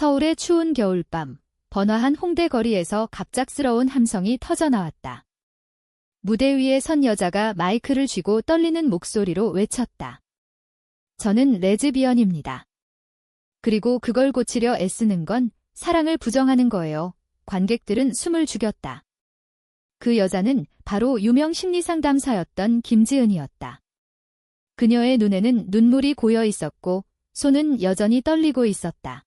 서울의 추운 겨울밤, 번화한 홍대 거리에서 갑작스러운 함성이 터져나왔다. 무대 위에 선 여자가 마이크를 쥐고 떨리는 목소리로 외쳤다. 저는 레즈비언입니다. 그리고 그걸 고치려 애쓰는 건 사랑을 부정하는 거예요. 관객들은 숨을 죽였다. 그 여자는 바로 유명 심리상담사였던 김지은이었다. 그녀의 눈에는 눈물이 고여 있었고 손은 여전히 떨리고 있었다.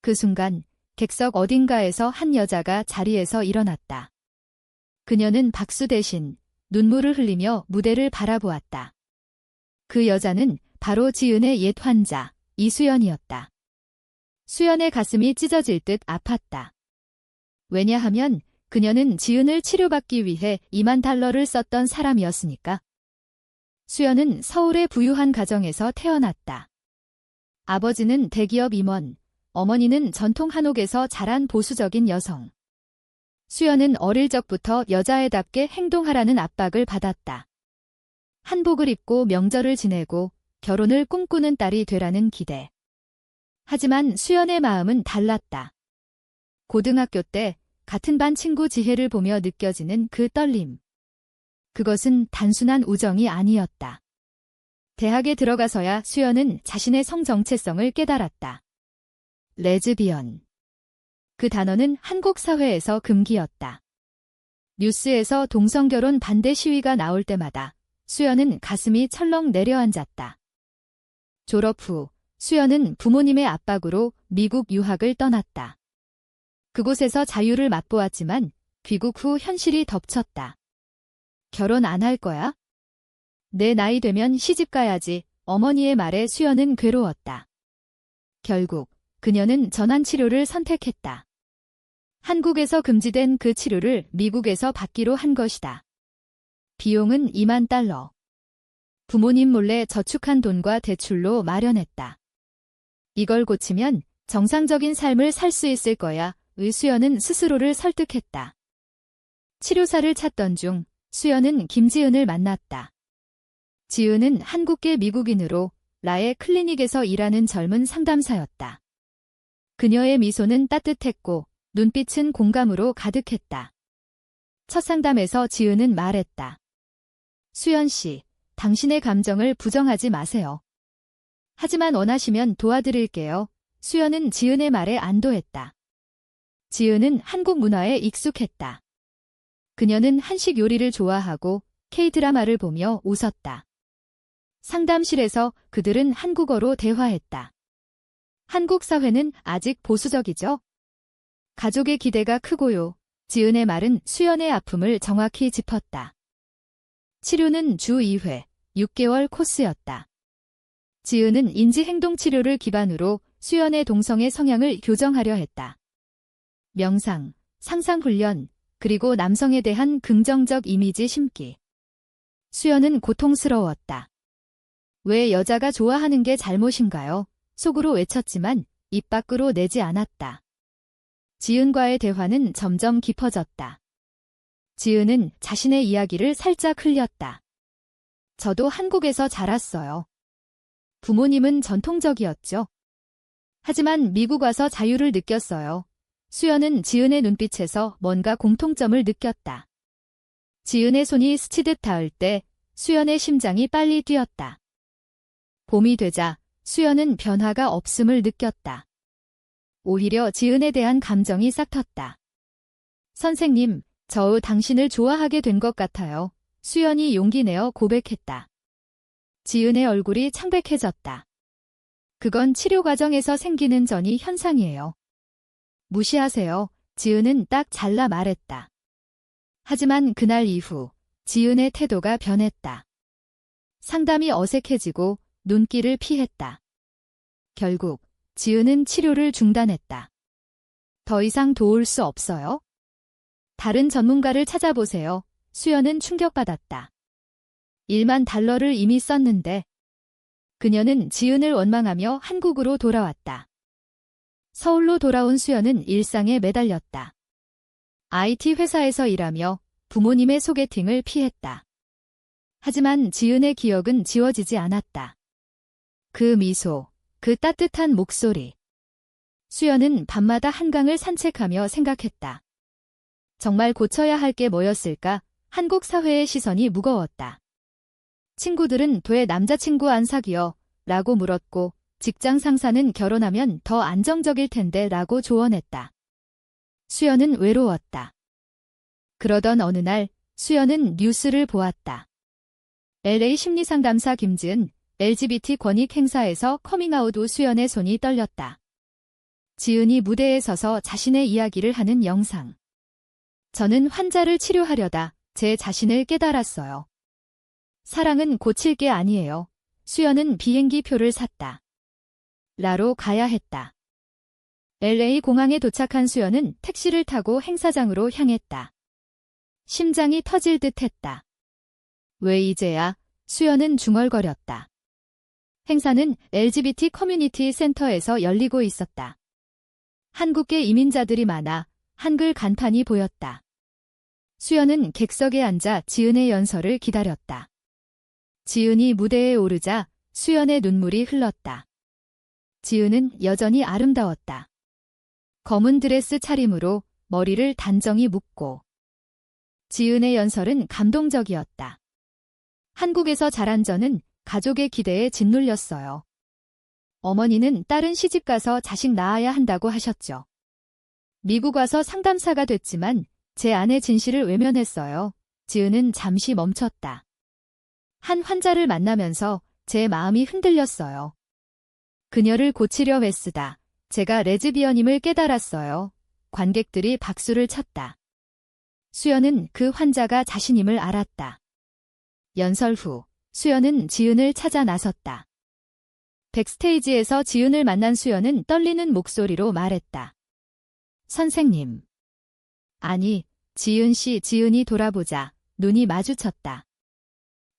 그 순간 객석 어딘가에서 한 여자가 자리에서 일어났다. 그녀는 박수 대신 눈물을 흘리며 무대를 바라보았다. 그 여자는 바로 지은의 옛 환자 이수연이었다. 수연의 가슴이 찢어질 듯 아팠다. 왜냐하면 그녀는 지은을 치료받기 위해 2만 달러를 썼던 사람이었으니까. 수연은 서울의 부유한 가정에서 태어났다. 아버지는 대기업 임원, 어머니는 전통 한옥에서 자란 보수적인 여성. 수연은 어릴 적부터 여자애답게 행동하라는 압박을 받았다. 한복을 입고 명절을 지내고 결혼을 꿈꾸는 딸이 되라는 기대. 하지만 수연의 마음은 달랐다. 고등학교 때 같은 반 친구 지혜를 보며 느껴지는 그 떨림. 그것은 단순한 우정이 아니었다. 대학에 들어가서야 수연은 자신의 성 정체성을 깨달았다. 레즈비언. 그 단어는 한국 사회에서 금기였다. 뉴스에서 동성결혼 반대 시위가 나올 때마다 수연은 가슴이 철렁 내려앉았다. 졸업 후 수연은 부모님의 압박으로 미국 유학을 떠났다. 그곳에서 자유를 맛보았지만 귀국 후 현실이 덮쳤다. 결혼 안 할 거야? 내 나이 되면 시집 가야지. 어머니의 말에 수연은 괴로웠다. 결국 그녀는 전환치료를 선택했다. 한국에서 금지된 그 치료를 미국에서 받기로 한 것이다. 비용은 2만 달러. 부모님 몰래 저축한 돈과 대출로 마련했다. 이걸 고치면 정상적인 삶을 살 수 있을 거야. 수연은 스스로를 설득했다. 치료사를 찾던 중 수연은 김지은을 만났다. 지은은 한국계 미국인으로 라의 클리닉에서 일하는 젊은 상담사였다. 그녀의 미소는 따뜻했고 눈빛은 공감으로 가득했다. 첫 상담에서 지은은 말했다. 수연 씨, 당신의 감정을 부정하지 마세요. 하지만 원하시면 도와드릴게요. 수연은 지은의 말에 안도했다. 지은은 한국 문화에 익숙했다. 그녀는 한식 요리를 좋아하고 K-드라마를 보며 웃었다. 상담실에서 그들은 한국어로 대화했다. 한국 사회는 아직 보수적이죠? 가족의 기대가 크고요. 지은의 말은 수연의 아픔을 정확히 짚었다. 치료는 주 2회, 6개월 코스였다. 지은은 인지행동치료를 기반으로 수연의 동성애 성향을 교정하려 했다. 명상, 상상훈련, 그리고 남성에 대한 긍정적 이미지 심기. 수연은 고통스러웠다. 왜 여자가 좋아하는 게 잘못인가요? 속으로 외쳤지만 입 밖으로 내지 않았다. 지은과의 대화는 점점 깊어졌다. 지은은 자신의 이야기를 살짝 흘렸다. 저도 한국에서 자랐어요. 부모님은 전통적이었죠. 하지만 미국 와서 자유를 느꼈어요. 수연은 지은의 눈빛에서 뭔가 공통점을 느꼈다. 지은의 손이 스치듯 닿을 때 수연의 심장이 빨리 뛰었다. 봄이 되자 수연은 변화가 없음을 느꼈다. 오히려 지은에 대한 감정이 싹텄다. 선생님, 저 당신을 좋아하게 된 것 같아요. 수연이 용기 내어 고백했다. 지은의 얼굴이 창백해졌다. 그건 치료 과정에서 생기는 전이 현상이에요. 무시하세요. 지은은 딱 잘라 말했다. 하지만 그날 이후 지은의 태도가 변했다. 상담이 어색해지고 눈길을 피했다. 결국 지은은 치료를 중단했다. 더 이상 도울 수 없어요? 다른 전문가를 찾아보세요. 수연은 충격받았다. 1만 달러를 이미 썼는데. 그녀는 지은을 원망하며 한국으로 돌아왔다. 서울로 돌아온 수연은 일상에 매달렸다. IT 회사에서 일하며 부모님의 소개팅을 피했다. 하지만 지은의 기억은 지워지지 않았다. 그 미소, 그 따뜻한 목소리. 수연은 밤마다 한강을 산책하며 생각했다. 정말 고쳐야 할 게 뭐였을까? 한국 사회의 시선이 무거웠다. 친구들은 왜 남자친구 안 사귀어? 라고 물었고, 직장 상사는 결혼하면 더 안정적일 텐데 라고 조언했다. 수연은 외로웠다. 그러던 어느 날, 수연은 뉴스를 보았다. LA 심리상담사 김지은, LGBT 권익 행사에서 커밍아웃 후 수연의 손이 떨렸다. 지은이 무대에 서서 자신의 이야기를 하는 영상. 저는 환자를 치료하려다 제 자신을 깨달았어요. 사랑은 고칠 게 아니에요. 수연은 비행기 표를 샀다. 라로 가야 했다. LA 공항에 도착한 수연은 택시를 타고 행사장으로 향했다. 심장이 터질 듯 했다. 왜 이제야? 수연은 중얼거렸다. 행사는 LGBT 커뮤니티 센터에서 열리고 있었다. 한국계 이민자들이 많아 한글 간판이 보였다. 수연은 객석에 앉아 지은의 연설을 기다렸다. 지은이 무대에 오르자 수연의 눈물이 흘렀다. 지은은 여전히 아름다웠다. 검은 드레스 차림으로 머리를 단정히 묶고. 지은의 연설은 감동적이었다. 한국에서 자란 저는 가족의 기대에 짓눌렸어요. 어머니는 딸은 시집가서 자식 낳아야 한다고 하셨죠. 미국 와서 상담사가 됐지만 제 아내 진실을 외면했어요. 지은은 잠시 멈췄다. 한 환자를 만나면서 제 마음이 흔들렸어요. 그녀를 고치려 애쓰다 제가 레즈비언임을 깨달았어요. 관객들이 박수를 쳤다. 수연은 그 환자가 자신임을 알았다. 연설 후 수연은 지은을 찾아 나섰다. 백스테이지에서 지은을 만난 수연은 떨리는 목소리로 말했다. 선생님. 아니, 지은 씨. 지은이 돌아보자 눈이 마주쳤다.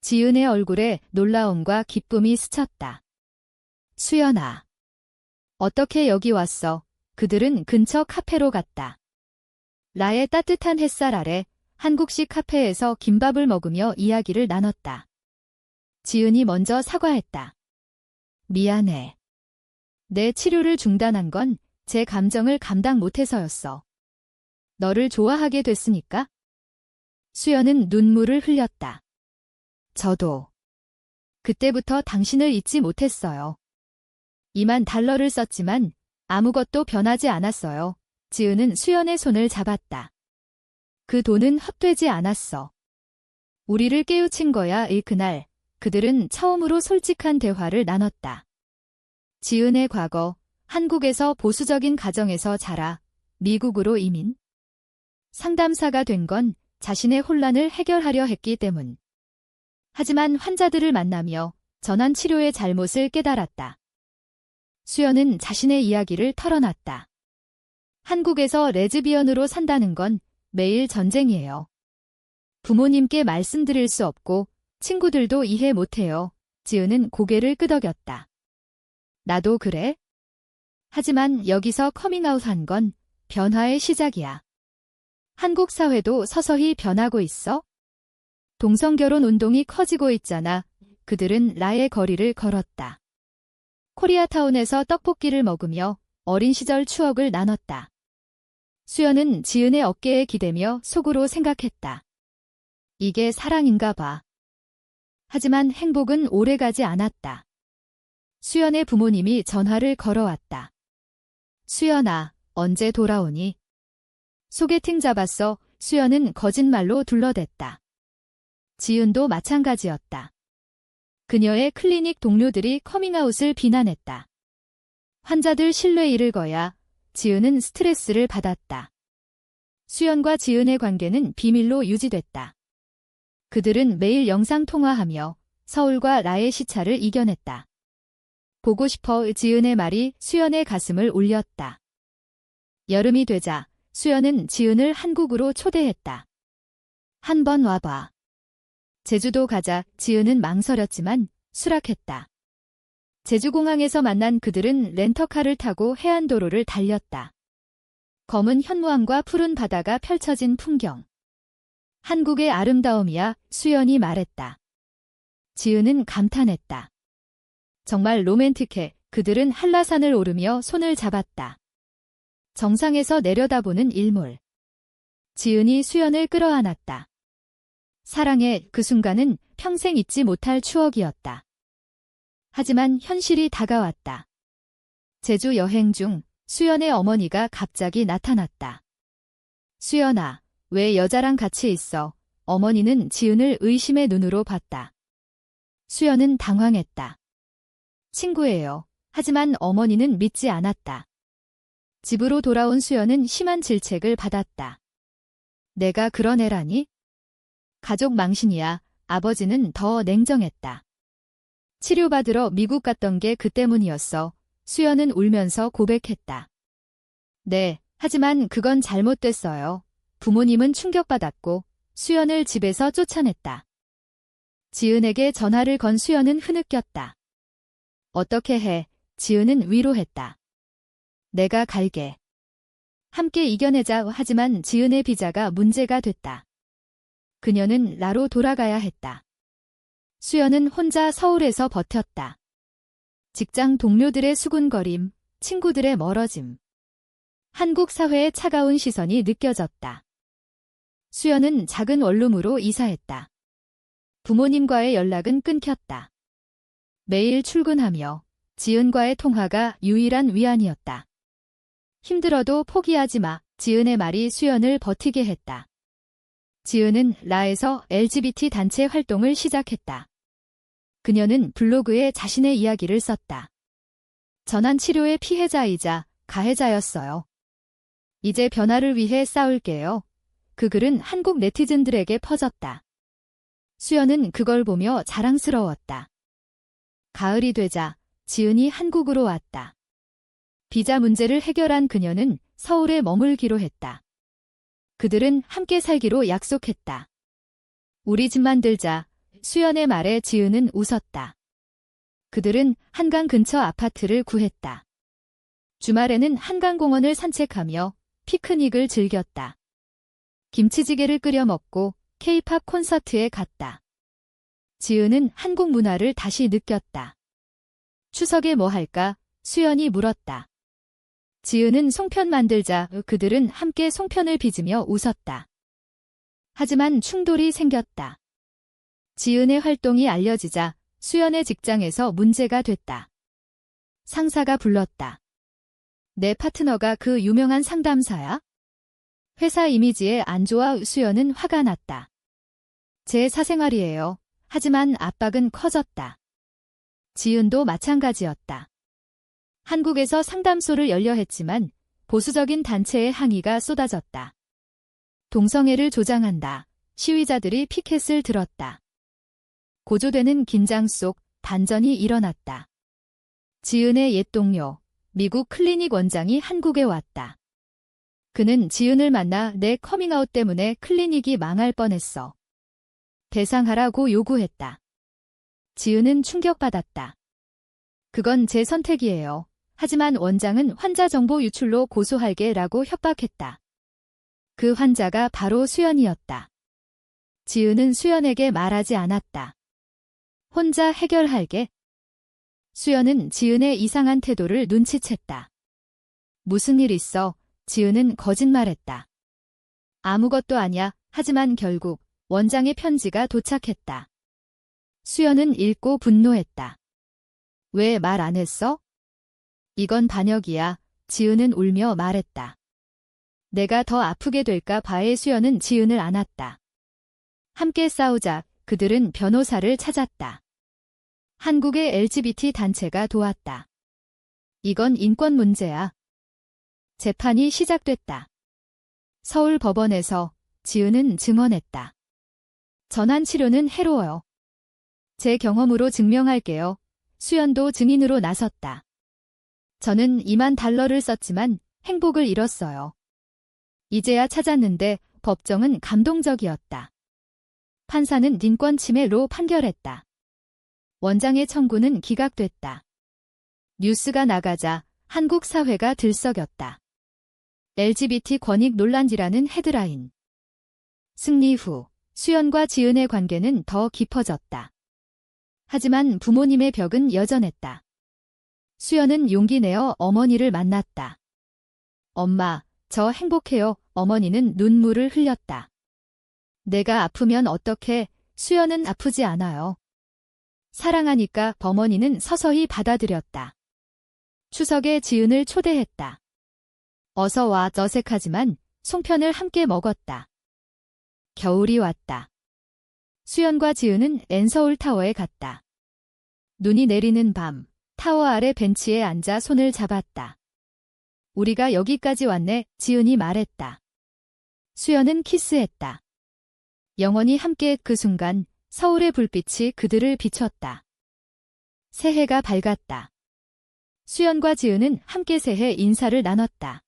지은의 얼굴에 놀라움과 기쁨이 스쳤다. 수연아. 어떻게 여기 왔어? 그들은 근처 카페로 갔다. 라의 따뜻한 햇살 아래 한국식 카페에서 김밥을 먹으며 이야기를 나눴다. 지은이 먼저 사과했다. 미안해. 내 치료를 중단한 건 제 감정을 감당 못해서였어. 너를 좋아하게 됐으니까? 수연은 눈물을 흘렸다. 저도. 그때부터 당신을 잊지 못했어요. $20,000를 썼지만 아무것도 변하지 않았어요. 지은은 수연의 손을 잡았다. 그 돈은 헛되지 않았어. 우리를 깨우친 거야. 그날 그들은 처음으로 솔직한 대화를 나눴다. 지은의 과거, 한국에서 보수적인 가정에서 자라 미국으로 이민. 상담사가 된 건 자신의 혼란을 해결하려 했기 때문. 하지만 환자들을 만나며 전환 치료의 잘못을 깨달았다. 수연은 자신의 이야기를 털어놨다. 한국에서 레즈비언으로 산다는 건 매일 전쟁이에요. 부모님께 말씀드릴 수 없고 친구들도 이해 못해요. 지은은 고개를 끄덕였다. 나도 그래? 하지만 여기서 커밍아웃한 건 변화의 시작이야. 한국 사회도 서서히 변하고 있어? 동성결혼 운동이 커지고 있잖아. 그들은 라의 거리를 걸었다. 코리아타운에서 떡볶이를 먹으며 어린 시절 추억을 나눴다. 수연은 지은의 어깨에 기대며 속으로 생각했다. 이게 사랑인가 봐. 하지만 행복은 오래가지 않았다. 수연의 부모님이 전화를 걸어왔다. 수연아, 언제 돌아오니? 소개팅 잡았어. 수연은 거짓말로 둘러댔다. 지은도 마찬가지였다. 그녀의 클리닉 동료들이 커밍아웃을 비난했다. 환자들 신뢰 잃을 거야. 지은은 스트레스를 받았다. 수연과 지은의 관계는 비밀로 유지됐다. 그들은 매일 영상통화하며 서울과 라의 시차를 이겨냈다. 보고 싶어. 지은의 말이 수연의 가슴을 울렸다. 여름이 되자 수연은 지은을 한국으로 초대했다. 한번 와봐. 제주도 가자. 지은은 망설였지만 수락했다. 제주공항에서 만난 그들은 렌터카를 타고 해안도로를 달렸다. 검은 현무암과 푸른 바다가 펼쳐진 풍경. 한국의 아름다움이야. 수연이 말했다. 지은은 감탄했다. 정말 로맨틱해. 그들은 한라산을 오르며 손을 잡았다. 정상에서 내려다보는 일몰. 지은이 수연을 끌어안았다. 사랑의 그 순간은 평생 잊지 못할 추억이었다. 하지만 현실이 다가왔다. 제주 여행 중 수연의 어머니가 갑자기 나타났다. 수연아, 왜 여자랑 같이 있어? 어머니는 지은을 의심의 눈으로 봤다. 수연은 당황했다. 친구예요. 하지만 어머니는 믿지 않았다. 집으로 돌아온 수연은 심한 질책을 받았다. 내가 그런 애라니? 가족 망신이야. 아버지는 더 냉정했다. 치료받으러 미국 갔던 게 그 때문이었어. 수연은 울면서 고백했다. 네, 하지만 그건 잘못됐어요. 부모님은 충격받았고 수연을 집에서 쫓아냈다. 지은에게 전화를 건 수연은 흐느꼈다. 어떻게 해? 지은은 위로했다. 내가 갈게. 함께 이겨내자. 하지만 지은의 비자가 문제가 됐다. 그녀는 나로 돌아가야 했다. 수연은 혼자 서울에서 버텼다. 직장 동료들의 수군거림, 친구들의 멀어짐. 한국 사회의 차가운 시선이 느껴졌다. 수연은 작은 원룸으로 이사했다. 부모님과의 연락은 끊겼다. 매일 출근하며 지은과의 통화가 유일한 위안이었다. 힘들어도 포기하지 마. 지은의 말이 수연을 버티게 했다. 지은은 라에서 LGBT 단체 활동을 시작했다. 그녀는 블로그에 자신의 이야기를 썼다. 전환 치료의 피해자이자 가해자였어요. 이제 변화를 위해 싸울게요. 그 글은 한국 네티즌들에게 퍼졌다. 수연은 그걸 보며 자랑스러웠다. 가을이 되자 지은이 한국으로 왔다. 비자 문제를 해결한 그녀는 서울에 머물기로 했다. 그들은 함께 살기로 약속했다. 우리 집 만들자. 수연의 말에 지은은 웃었다. 그들은 한강 근처 아파트를 구했다. 주말에는 한강공원을 산책하며 피크닉을 즐겼다. 김치찌개를 끓여 먹고 K-팝 콘서트에 갔다. 지은은 한국 문화를 다시 느꼈다. 추석에 뭐 할까? 수연이 물었다. 지은은 송편 만들자. 그들은 함께 송편을 빚으며 웃었다. 하지만 충돌이 생겼다. 지은의 활동이 알려지자 수연의 직장에서 문제가 됐다. 상사가 불렀다. 내 파트너가 그 유명한 상담사야? 회사 이미지에 안 좋아. 수연은 화가 났다. 제 사생활이에요. 하지만 압박은 커졌다. 지은도 마찬가지였다. 한국에서 상담소를 열려 했지만 보수적인 단체의 항의가 쏟아졌다. 동성애를 조장한다. 시위자들이 피켓을 들었다. 고조되는 긴장 속 반전이 일어났다. 지은의 옛 동료, 미국 클리닉 원장이 한국에 왔다. 그는 지은을 만나 내 커밍아웃 때문에 클리닉이 망할 뻔했어. 배상하라고 요구했다. 지은은 충격받았다. 그건 제 선택이에요. 하지만 원장은 환자 정보 유출로 고소할게라고 협박했다. 그 환자가 바로 수연이었다. 지은은 수연에게 말하지 않았다. 혼자 해결할게. 수연은 지은의 이상한 태도를 눈치챘다. 무슨 일 있어? 지은은 거짓말했다. 아무것도 아냐. 하지만 결국 원장의 편지가 도착했다. 수연은 읽고 분노했다. 왜 말 안 했어? 이건 반역이야. 지은은 울며 말했다. 내가 더 아프게 될까 봐에 수연은 지은을 안았다. 함께 싸우자. 그들은 변호사를 찾았다. 한국의 LGBT 단체가 도왔다. 이건 인권 문제야. 재판이 시작됐다. 서울 법원에서 지은은 증언했다. 전환 치료는 해로워요. 제 경험으로 증명할게요. 수연도 증인으로 나섰다. 저는 $20,000를 썼지만 행복을 잃었어요. 이제야 찾았는데 법정은 감동적이었다. 판사는 인권 침해로 판결했다. 원장의 청구는 기각됐다. 뉴스가 나가자 한국 사회가 들썩였다. LGBT 권익 논란이라는 헤드라인. 승리 후 수연과 지은의 관계는 더 깊어졌다. 하지만 부모님의 벽은 여전했다. 수연은 용기 내어 어머니를 만났다. 엄마, 저 행복해요. 어머니는 눈물을 흘렸다. 내가 아프면 어떡해? 수연은 아프지 않아요. 사랑하니까. 어머니는 서서히 받아들였다. 추석에 지은을 초대했다. 어서 와. 어색하지만 송편을 함께 먹었다. 겨울이 왔다. 수연과 지은은 엔서울타워에 갔다. 눈이 내리는 밤, 타워 아래 벤치에 앉아 손을 잡았다. 우리가 여기까지 왔네, 지은이 말했다. 수연은 키스했다. 영원히 함께. 그 순간 서울의 불빛이 그들을 비췄다. 새해가 밝았다. 수연과 지은은 함께 새해 인사를 나눴다.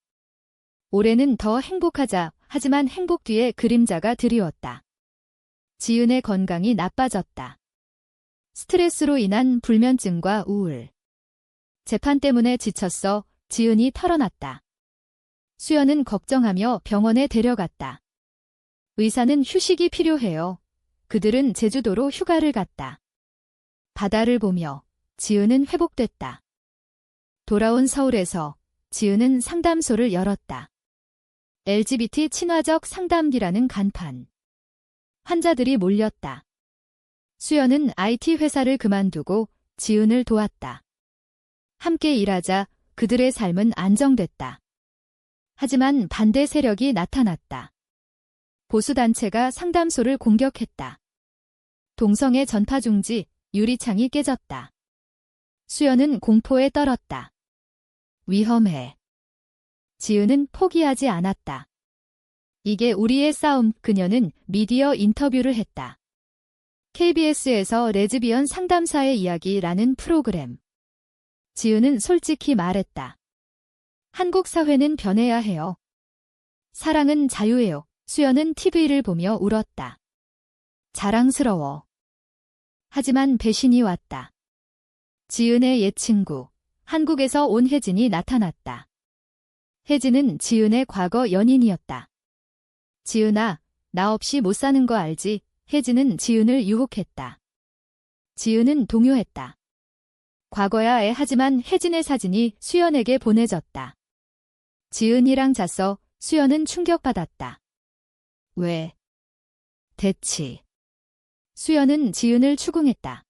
올해는 더 행복하자. 하지만 행복 뒤에 그림자가 드리웠다. 지은의 건강이 나빠졌다. 스트레스로 인한 불면증과 우울. 재판 때문에 지쳤어. 지은이 털어놨다. 수연은 걱정하며 병원에 데려갔다. 의사는 휴식이 필요해요. 그들은 제주도로 휴가를 갔다. 바다를 보며 지은은 회복됐다. 돌아온 서울에서 지은은 상담소를 열었다. LGBT 친화적 상담기라는 간판. 환자들이 몰렸다. 수연은 IT 회사를 그만두고 지은을 도왔다. 함께 일하자. 그들의 삶은 안정됐다. 하지만 반대 세력이 나타났다. 보수단체가 상담소를 공격했다. 동성애 전파 중지, 유리창이 깨졌다. 수연은 공포에 떨었다. 위험해. 지은은 포기하지 않았다. 이게 우리의 싸움. 그녀는 미디어 인터뷰를 했다. KBS에서 레즈비언 상담사의 이야기라는 프로그램. 지은은 솔직히 말했다. 한국 사회는 변해야 해요. 사랑은 자유예요. 수연은 TV를 보며 울었다. 자랑스러워. 하지만 배신이 왔다. 지은의 옛 친구, 한국에서 온 혜진이 나타났다. 혜진은 지은의 과거 연인이었다. 지은아, 나 없이 못 사는 거 알지? 혜진은 지은을 유혹했다. 지은은 동요했다. 과거야 애. 하지만 혜진의 사진이 수연에게 보내졌다. 지은이랑 잤어. 수연은 충격받았다. 왜? 대치. 수연은 지은을 추궁했다.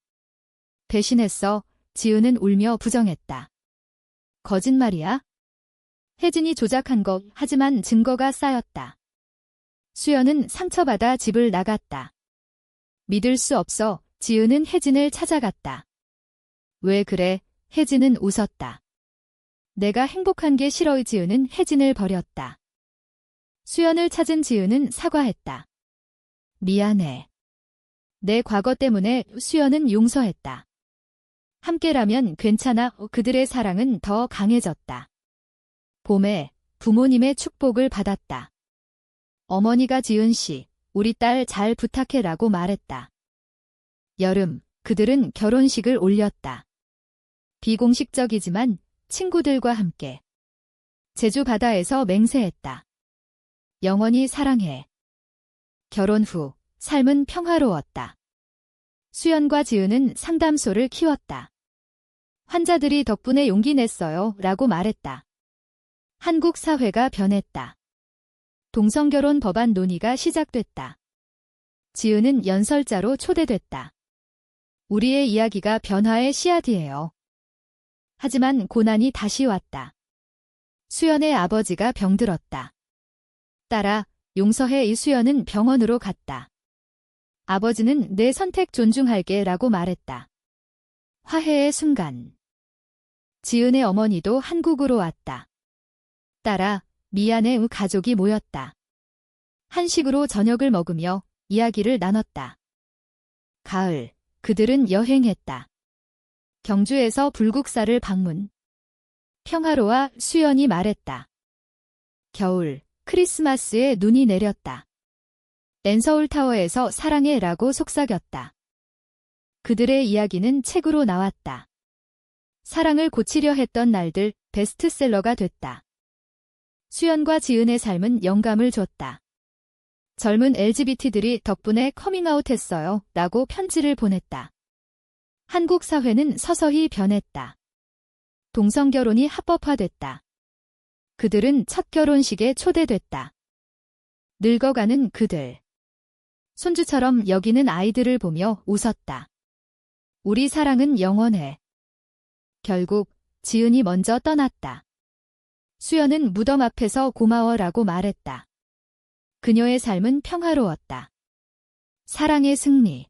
배신했어. 지은은 울며 부정했다. 거짓말이야? 혜진이 조작한 거. 하지만 증거가 쌓였다. 수연은 상처받아 집을 나갔다. 믿을 수 없어. 지은은 혜진을 찾아갔다. 왜 그래? 혜진은 웃었다. 내가 행복한 게 싫어. 지은은 혜진을 버렸다. 수연을 찾은 지은은 사과했다. 미안해. 내 과거 때문에. 수연은 용서했다. 함께라면 괜찮아. 그들의 사랑은 더 강해졌다. 봄에 부모님의 축복을 받았다. 어머니가 지은 씨, 우리 딸 잘 부탁해라고 말했다. 여름, 그들은 결혼식을 올렸다. 비공식적이지만 친구들과 함께. 제주 바다에서 맹세했다. 영원히 사랑해. 결혼 후 삶은 평화로웠다. 수연과 지은은 상담소를 키웠다. 환자들이 덕분에 용기 냈어요 라고 말했다. 한국 사회가 변했다. 동성결혼 법안 논의가 시작됐다. 지은은 연설자로 초대됐다. 우리의 이야기가 변화의 씨앗이에요. 하지만 고난이 다시 왔다. 수연의 아버지가 병들었다. 딸아, 용서해. 이수연은 병원으로 갔다. 아버지는 내 선택 존중할게 라고 말했다. 화해의 순간. 지은의 어머니도 한국으로 왔다. 딸아, 미안해. 가족이 모였다. 한식으로 저녁을 먹으며 이야기를 나눴다. 가을, 그들은 여행했다. 경주에서 불국사를 방문. 평화로와. 수연이 말했다. 겨울, 크리스마스에 눈이 내렸다. 엔서울타워에서 사랑해라고 속삭였다. 그들의 이야기는 책으로 나왔다. 사랑을 고치려 했던 날들, 베스트셀러가 됐다. 수연과 지은의 삶은 영감을 줬다. 젊은 LGBT들이 덕분에 커밍아웃했어요 라고 편지를 보냈다. 한국 사회는 서서히 변했다. 동성결혼이 합법화됐다. 그들은 첫 결혼식에 초대됐다. 늙어가는 그들. 손주처럼 여기는 아이들을 보며 웃었다. 우리 사랑은 영원해. 결국 지은이 먼저 떠났다. 수연은 무덤 앞에서 고마워라고 말했다. 그녀의 삶은 평화로웠다. 사랑의 승리.